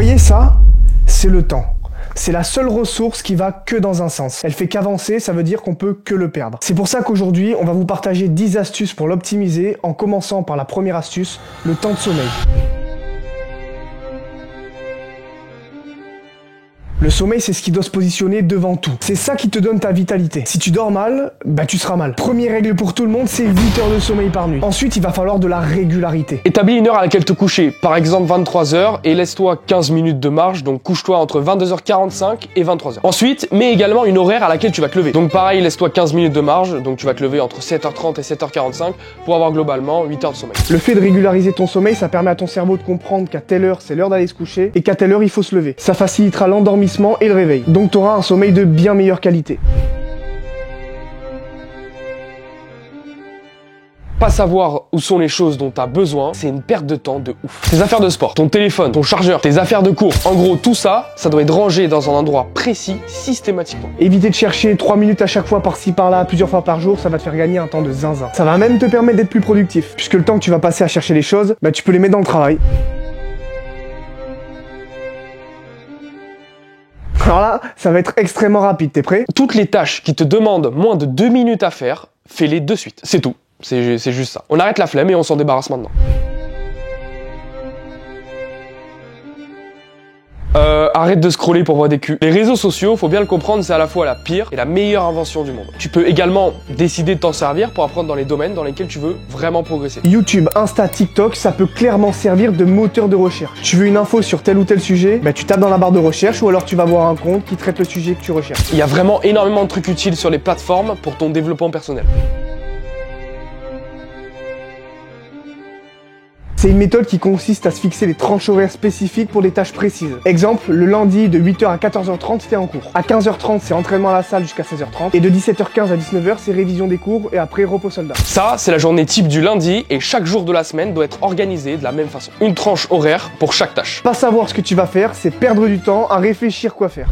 voyez ça? C'est le temps. C'est la seule ressource qui va que dans un sens. Elle fait qu'avancer, ça veut dire qu'on peut que le perdre. C'est pour ça qu'aujourd'hui, on va vous partager 10 astuces pour l'optimiser, en commençant par la première astuce, le temps de sommeil. Le sommeil, c'est ce qui doit se positionner devant tout. C'est ça qui te donne ta vitalité. Si tu dors mal, bah tu seras mal. Première règle pour tout le monde, c'est 8 heures de sommeil par nuit. Ensuite, il va falloir de la régularité. Établis une heure à laquelle te coucher, par exemple 23 h, et laisse-toi 15 minutes de marge, donc couche-toi entre 22h45 et 23 h. Ensuite, mets également une horaire à laquelle tu vas te lever. Donc pareil, laisse-toi 15 minutes de marge, donc tu vas te lever entre 7h30 et 7h45 pour avoir globalement 8 heures de sommeil. Le fait de régulariser ton sommeil, ça permet à ton cerveau de comprendre qu'à telle heure, c'est l'heure d'aller se coucher, et qu'à telle heure, il faut se lever. Ça facilitera l'endormissement et le réveil. Donc tu auras un sommeil de bien meilleure qualité. Pas savoir où sont les choses dont tu as besoin, c'est une perte de temps de ouf. Tes affaires de sport, ton téléphone, ton chargeur, tes affaires de cours, en gros tout ça, ça doit être rangé dans un endroit précis systématiquement. Éviter de chercher 3 minutes à chaque fois par-ci par-là, plusieurs fois par jour, ça va te faire gagner un temps de zinzin. Ça va même te permettre d'être plus productif, puisque le temps que tu vas passer à chercher les choses, bah tu peux les mettre dans le travail. Alors là, ça va être extrêmement rapide, t'es prêt? Toutes les tâches qui te demandent moins de 2 minutes à faire, fais-les de suite. C'est tout. C'est juste ça. On arrête la flemme et on s'en débarrasse maintenant. Arrête de scroller pour voir des culs. Les réseaux sociaux, faut bien le comprendre, c'est à la fois la pire et la meilleure invention du monde. Tu peux également décider de t'en servir pour apprendre dans les domaines dans lesquels tu veux vraiment progresser. YouTube, Insta, TikTok, ça peut clairement servir de moteur de recherche. Tu veux une info sur tel ou tel sujet, bah tu tapes dans la barre de recherche ou alors tu vas voir un compte qui traite le sujet que tu recherches. Il y a vraiment énormément de trucs utiles sur les plateformes pour ton développement personnel. C'est une méthode qui consiste à se fixer des tranches horaires spécifiques pour des tâches précises. Exemple, le lundi de 8h à 14h30, c'était en cours. À 15h30, c'est entraînement à la salle jusqu'à 16h30. Et de 17h15 à 19h, c'est révision des cours et après repos soldat. Ça, c'est la journée type du lundi et chaque jour de la semaine doit être organisé de la même façon. Une tranche horaire pour chaque tâche. Pas savoir ce que tu vas faire, c'est perdre du temps à réfléchir quoi faire.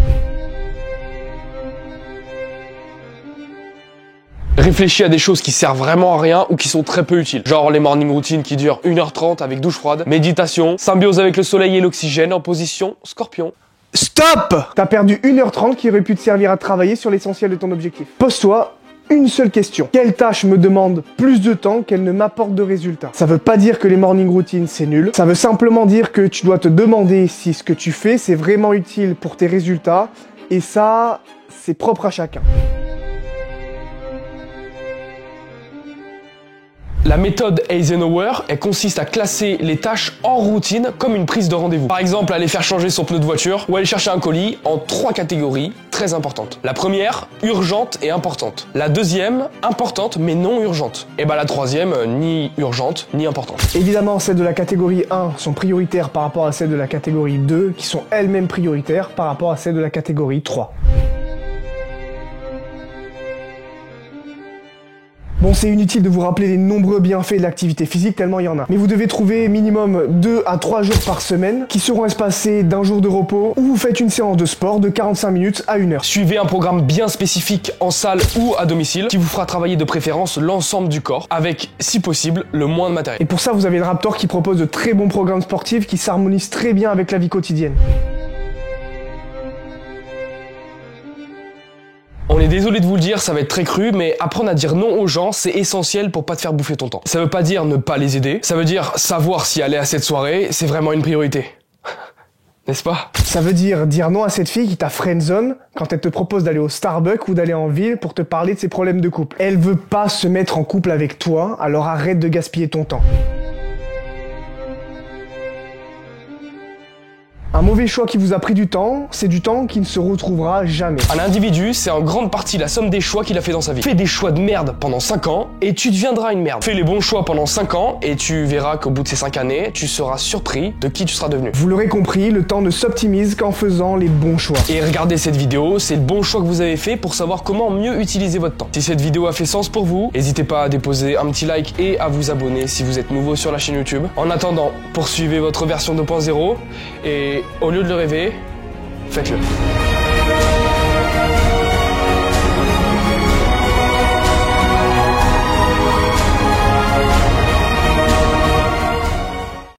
Réfléchis à des choses qui servent vraiment à rien ou qui sont très peu utiles. Genre les morning routines qui durent 1h30 avec douche froide, méditation, symbiose avec le soleil et l'oxygène en position scorpion. Stop! T'as perdu 1h30 qui aurait pu te servir à travailler sur l'essentiel de ton objectif. Pose-toi une seule question. Quelle tâche me demande plus de temps qu'elle ne m'apporte de résultats? Ça veut pas dire que les morning routines c'est nul. Ça veut simplement dire que tu dois te demander si ce que tu fais c'est vraiment utile pour tes résultats. Et ça, c'est propre à chacun. La méthode Eisenhower, elle consiste à classer les tâches en routine comme une prise de rendez-vous. Par exemple, aller faire changer son pneu de voiture ou aller chercher un colis en 3 catégories très importantes. La première, urgente et importante. La deuxième, importante mais non urgente. Et bah la troisième, ni urgente ni importante. Évidemment, celles de la catégorie 1 sont prioritaires par rapport à celles de la catégorie 2 qui sont elles-mêmes prioritaires par rapport à celles de la catégorie 3. Bon, c'est inutile de vous rappeler les nombreux bienfaits de l'activité physique, tellement il y en a. Mais vous devez trouver minimum 2 à 3 jours par semaine qui seront espacés d'un jour de repos où vous faites une séance de sport de 45 minutes à 1 heure. Suivez un programme bien spécifique en salle ou à domicile qui vous fera travailler de préférence l'ensemble du corps avec, si possible, le moins de matériel. Et pour ça, vous avez le Raptor qui propose de très bons programmes sportifs qui s'harmonisent très bien avec la vie quotidienne. On est désolé de vous le dire, ça va être très cru, mais apprendre à dire non aux gens, c'est essentiel pour pas te faire bouffer ton temps. Ça veut pas dire ne pas les aider, ça veut dire savoir si aller à cette soirée, c'est vraiment une priorité. N'est-ce pas? Ça veut dire non à cette fille qui t'a friendzone quand elle te propose d'aller au Starbucks ou d'aller en ville pour te parler de ses problèmes de couple. Elle veut pas se mettre en couple avec toi, alors arrête de gaspiller ton temps. Un mauvais choix qui vous a pris du temps, c'est du temps qui ne se retrouvera jamais. Un individu, c'est en grande partie la somme des choix qu'il a fait dans sa vie. Fais des choix de merde pendant 5 ans et tu deviendras une merde. Fais les bons choix pendant 5 ans et tu verras qu'au bout de ces 5 années, tu seras surpris de qui tu seras devenu. Vous l'aurez compris, le temps ne s'optimise qu'en faisant les bons choix. Et regardez cette vidéo, c'est le bon choix que vous avez fait pour savoir comment mieux utiliser votre temps. Si cette vidéo a fait sens pour vous, n'hésitez pas à déposer un petit like et à vous abonner si vous êtes nouveau sur la chaîne YouTube. En attendant, poursuivez votre version 2.0 et au lieu de le rêver, faites-le.